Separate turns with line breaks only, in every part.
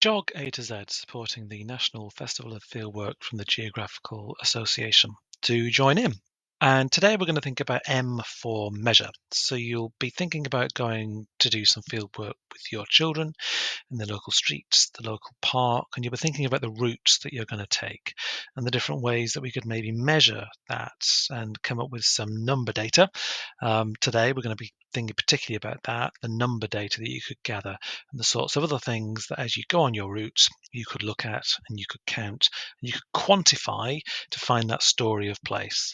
GeogAtoZ supporting the National Festival of Fieldwork from the Geographical Association to join in. And today we're going to think about M for measure. So you'll be thinking about going to do some fieldwork with your children in the local streets, the local park, and you'll be thinking about the routes that you're going to take and the different ways that we could maybe measure that and come up with some number data. Today we're going to be thinking particularly about that, the number data that you could gather and the sorts of other things that as you go on your routes, you could look at and you could count and you could quantify to find that story of place.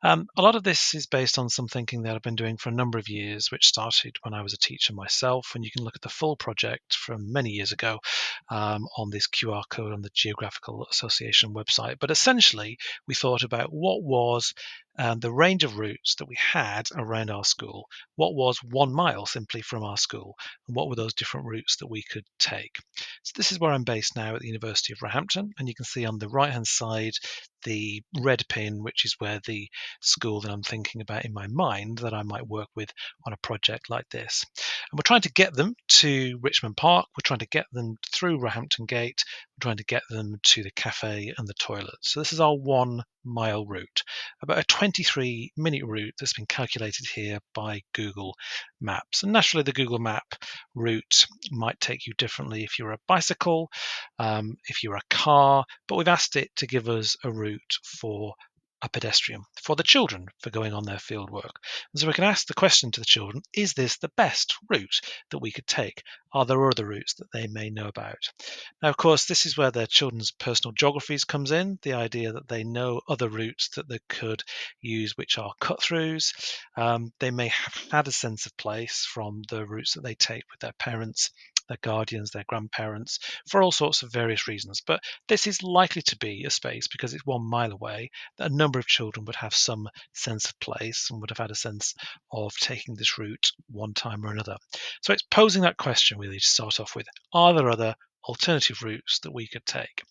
A lot of this is based on some thinking that I've been doing for a number of years, which started when I was a teacher myself. And you can look at the full project from many years ago on this QR code on the Geographical Association website. But essentially, we thought about what was the range of routes that we had around our school. What was 1 mile simply from our school? And what were those different routes that we could take? So this is where I'm based now at the University of Roehampton. And you can see on the right-hand side, the red pin, which is where the school that I'm thinking about in my mind that I might work with on a project like this. And we're trying to get them to Richmond Park. We're trying to get them through Roehampton Gate. We're trying to get them to the cafe and the toilet. So this is our 1 mile route, about a 23-minute route that's been calculated here by Google Maps. And naturally, the Google Map route might take you differently if you're a bicycle, if you're a car, but we've asked it to give us a route for a pedestrian, for the children, for going on their field work. And so we can ask the question to the children, is this the best route that we could take? Are there other routes that they may know about? Now, of course, this is where their children's personal geographies comes in, the idea that they know other routes that they could use, which are cut-throughs. They may have had a sense of place from the routes that they take with their parents, their guardians, their grandparents, for all sorts of various reasons. But this is likely to be a space, because it's 1 mile away, that a number of children would have some sense of place and would have had a sense of taking this route one time or another. So it's posing that question really to start off with. Are there other alternative routes that we could take?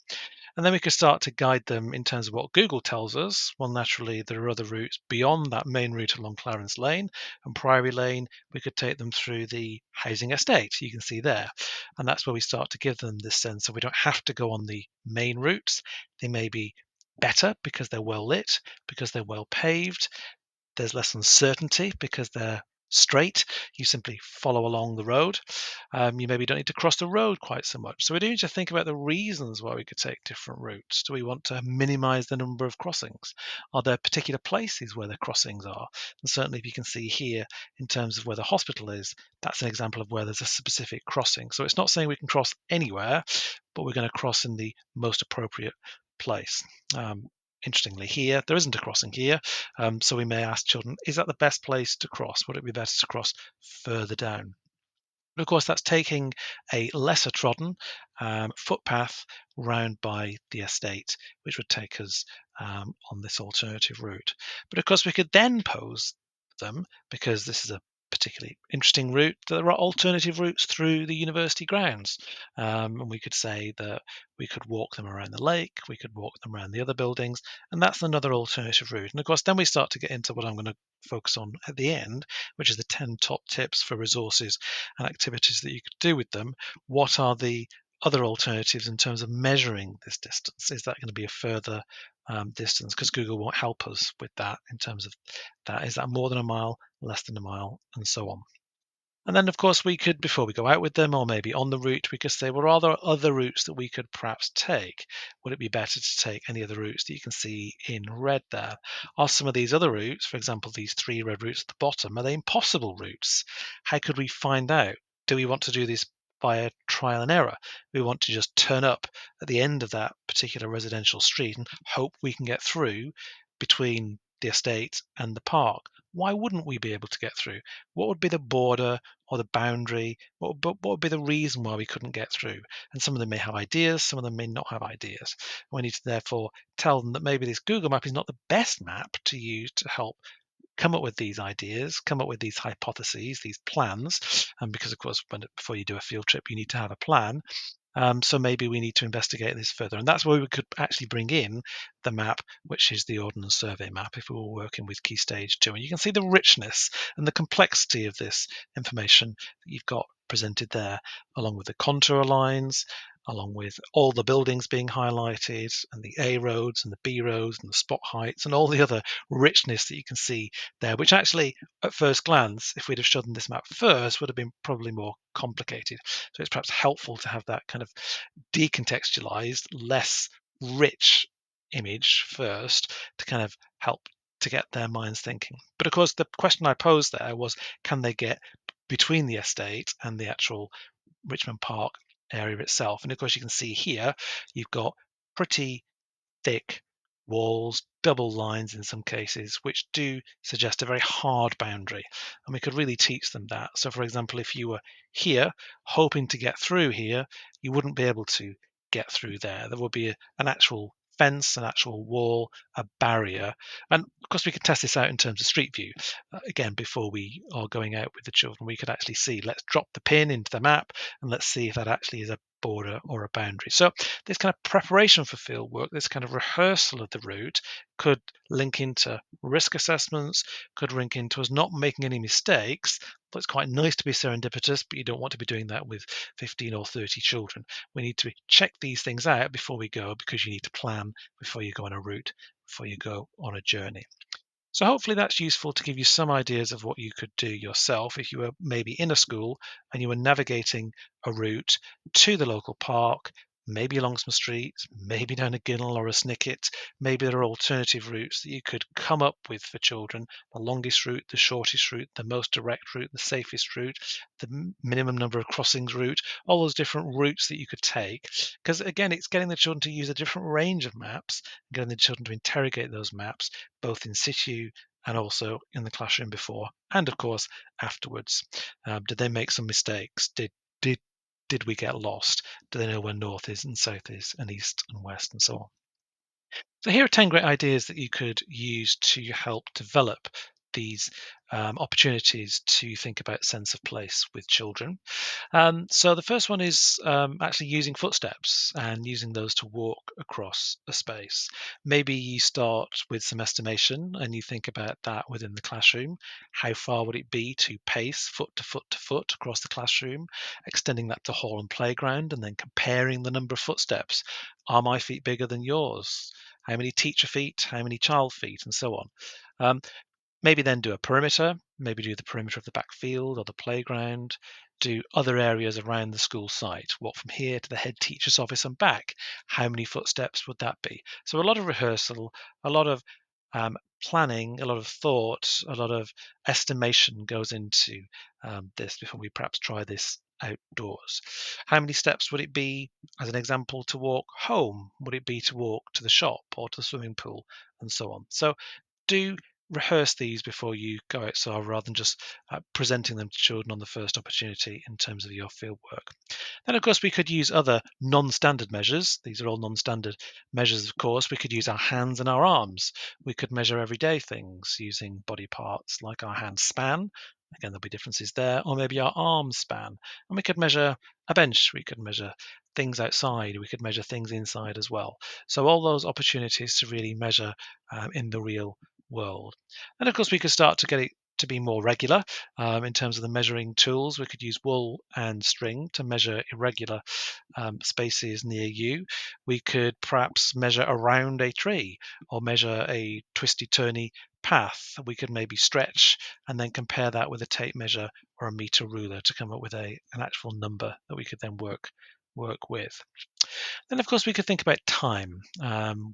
And then we could start to guide them in terms of what Google tells us. Well, naturally, there are other routes beyond that main route along Clarence Lane and Priory Lane. We could take them through the housing estate, you can see there. And that's where we start to give them this sense of we don't have to go on the main routes. They may be better because they're well lit, because they're well paved. There's less uncertainty because they're straight. You simply follow along the road. You maybe don't need to cross the road quite so much. So we do need to think about the reasons why we could take different routes. Do we want to minimize the number of crossings? Are there particular places where the crossings are? And certainly, if you can see here, in terms of where the hospital is, that's an example of where there's a specific crossing. So it's not saying we can cross anywhere, but we're going to cross in the most appropriate place. Interestingly, here, there isn't a crossing here. So we may ask children, is that the best place to cross? Would it be better to cross further down? But of course, that's taking a lesser trodden footpath round by the estate, which would take us on this alternative route. But of course, we could then pose them, because this is a particularly interesting route, that there are alternative routes through the university grounds. And we could say that we could walk them around the lake, we could walk them around the other buildings, and that's another alternative route. And of course, then we start to get into what I'm going to focus on at the end, which is the 10 top tips for resources and activities that you could do with them. What are the other alternatives in terms of measuring this distance? Is that going to be a further distance? Because Google won't help us with that in terms of that. Is that more than a mile, less than a mile, and so on? And then, of course, we could, before we go out with them, or maybe on the route, we could say, well, are there other routes that we could perhaps take? Would it be better to take any of the routes that you can see in red there? Are some of these other routes, for example, these 3 red routes at the bottom, are they impossible routes? How could we find out? Do we want to do this via trial and error? We want to just turn up at the end of that particular residential street and hope we can get through between the estate and the park. Why wouldn't we be able to get through? What would be the border or the boundary? What would be the reason why we couldn't get through? And some of them may have ideas, some of them may not have ideas. We need to therefore tell them that maybe this Google map is not the best map to use to help come up with these ideas, come up with these hypotheses, these plans. And because, of course, before you do a field trip, you need to have a plan. So maybe we need to investigate this further. And that's where we could actually bring in the map, which is the Ordnance Survey map, if we were working with Key Stage 2. And you can see the richness and the complexity of this information that you've got presented there, along with the contour lines, along with all the buildings being highlighted and the A roads and the B roads and the spot heights and all the other richness that you can see there, which actually at first glance, if we'd have shown them this map first, would have been probably more complicated. So it's perhaps helpful to have that kind of decontextualized, less rich image first to kind of help to get their minds thinking. But of course, the question I posed there was, can they get between the estate and the actual Richmond Park area itself? And of course, you can see here, you've got pretty thick walls, double lines in some cases, which do suggest a very hard boundary. And we could really teach them that. So, for example, if you were here hoping to get through here, you wouldn't be able to get through there. There would be an actual fence, an actual wall, a barrier. And of course, we could test this out in terms of street view. Again, before we are going out with the children, we could actually see, let's drop the pin into the map and let's see if that actually is a border or a boundary. So this kind of preparation for field work, this kind of rehearsal of the route could link into risk assessments, could link into us not making any mistakes. But it's quite nice to be serendipitous, but you don't want to be doing that with 15 or 30 children. We need to check these things out before we go, because you need to plan before you go on a route, before you go on a journey. So hopefully that's useful to give you some ideas of what you could do yourself if you were maybe in a school and you were navigating a route to the local park, maybe along some streets, maybe down a ginnel or a snicket. Maybe there are alternative routes that you could come up with for children: the longest route, the shortest route, the most direct route, the safest route, the minimum number of crossings route, all those different routes that you could take. Because again, it's getting the children to use a different range of maps, getting the children to interrogate those maps both in situ and also in the classroom before, and of course afterwards. Did they make some mistakes? Did did we get lost? Do they know where north is and south is and east and west and so on? So here are 10 great ideas that you could use to help develop these opportunities to think about sense of place with children. So the first one is actually using footsteps and using those to walk across a space. Maybe you start with some estimation and you think about that within the classroom. How far would it be to pace foot to foot to foot across the classroom? Extending that to hall and playground, and then comparing the number of footsteps. Are my feet bigger than yours? How many teacher feet? How many child feet? And so on. Um, Maybe then do a perimeter, maybe do the perimeter of the back field or the playground, do other areas around the school site. Walk from here to the head teacher's office and back. How many footsteps would that be? So a lot of rehearsal, a lot of planning, a lot of thought, a lot of estimation goes into this before we perhaps try this outdoors. How many steps would it be, as an example, to walk home? Would it be to walk to the shop or to the swimming pool and so on? So do rehearse these before you go outside, rather than just presenting them to children on the first opportunity in terms of your field work. Then, of course, we could use other non-standard measures. These are all non-standard measures, of course. We could use our hands and our arms. We could measure everyday things using body parts like our hand span. Again, there'll be differences there, or maybe our arm span. And we could measure a bench. We could measure things outside. We could measure things inside as well. So all those opportunities to really measure in the real world. And of course, we could start to get it to be more regular in terms of the measuring tools. We could use wool and string to measure irregular spaces near you. We could perhaps measure around a tree or measure a twisty turny path. We could maybe stretch and then compare that with a tape measure or a meter ruler to come up with an actual number that we could then work with. Then, of course, we could think about time.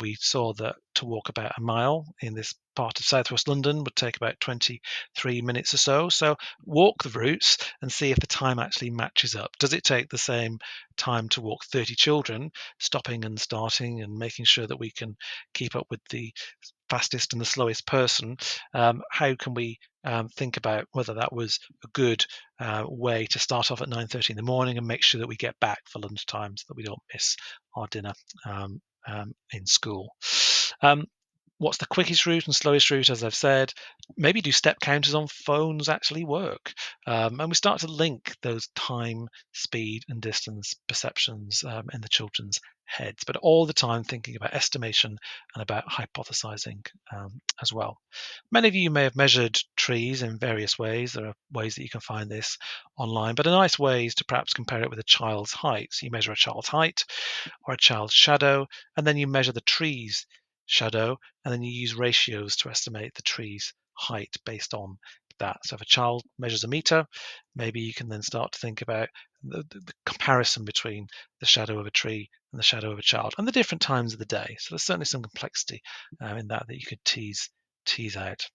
We saw that to walk about a mile in this part of southwest London would take about 23 minutes or so. So walk the routes and see if the time actually matches up. Does it take the same time to walk 30 children, stopping and starting and making sure that we can keep up with the fastest and the slowest person? How can we think about whether that was a good way to start off at 9:30 in the morning and make sure that we get back for lunchtime so that we don't miss our dinner in school? Um, What's the quickest route and slowest route, as I've said? Maybe do step counters on phones actually work? And we start to link those time, speed, and distance perceptions in the children's heads, but all the time thinking about estimation and about hypothesizing as well. Many of you may have measured trees in various ways. There are ways that you can find this online, but a nice way is to perhaps compare it with a child's height. So you measure a child's height or a child's shadow, and then you measure the tree's shadow, and then you use ratios to estimate the tree's height based on that. So if a child measures a meter, maybe you can then start to think about the comparison between the shadow of a tree and the shadow of a child and the different times of the day. So there's certainly some complexity in that you could tease out.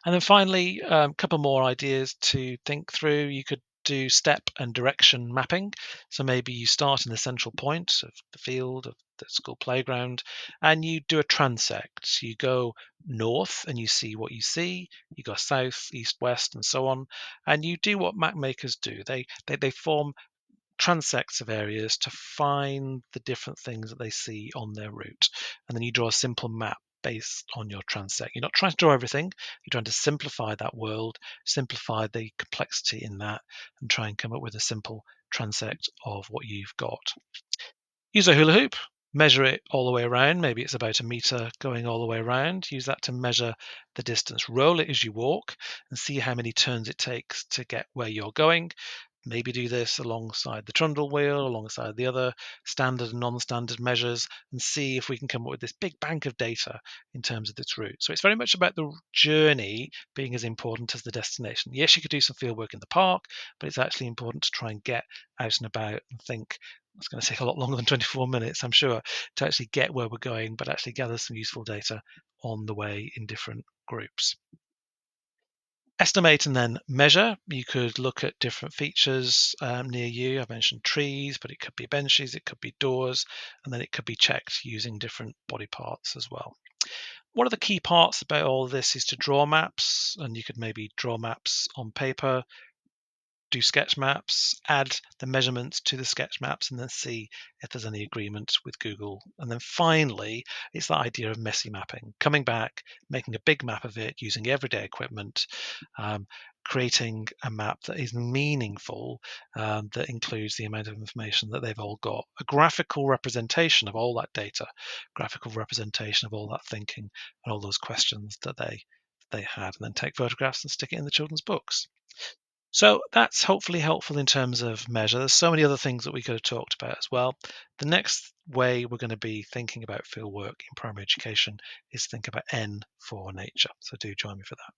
And then finally, a couple more ideas to think through. You could do step and direction mapping. So maybe you start in the central point of the field, of the school playground, and you do a transect. You go north and you see what you see. You go south, east, west, and so on. And you do what map makers do. They form transects of areas to find the different things that they see on their route. And then you draw a simple map based on your transect. You're not trying to draw everything, you're trying to simplify that world, simplify the complexity in that, and try and come up with a simple transect of what you've got. Use a hula hoop, measure it all the way around. Maybe it's about a meter going all the way around. Use that to measure the distance. Roll it as you walk and see how many turns it takes to get where you're going. Maybe do this alongside the trundle wheel, alongside the other standard and non-standard measures, and see if we can come up with this big bank of data in terms of its route. So it's very much about the journey being as important as the destination. Yes, you could do some field work in the park, but it's actually important to try and get out and about and think. It's going to take a lot longer than 24 minutes, I'm sure, to actually get where we're going, but actually gather some useful data on the way in different groups. Estimate and then measure. You could look at different features near you. I mentioned trees, but it could be benches, it could be doors, and then it could be checked using different body parts as well. One of the key parts about all of this is to draw maps, and you could maybe draw maps on paper, do sketch maps, add the measurements to the sketch maps, and then see if there's any agreement with Google. And then finally, it's that idea of messy mapping, coming back, making a big map of it using everyday equipment, um, creating a map that is meaningful, that includes the amount of information that they've all got, a graphical representation of all that data, graphical representation of all that thinking and all those questions that they had, and then take photographs and stick it in the children's books. So that's hopefully helpful in terms of measure. There's so many other things that we could have talked about as well. The next way we're going to be thinking about fieldwork in primary education is think about N for nature. So do join me for that.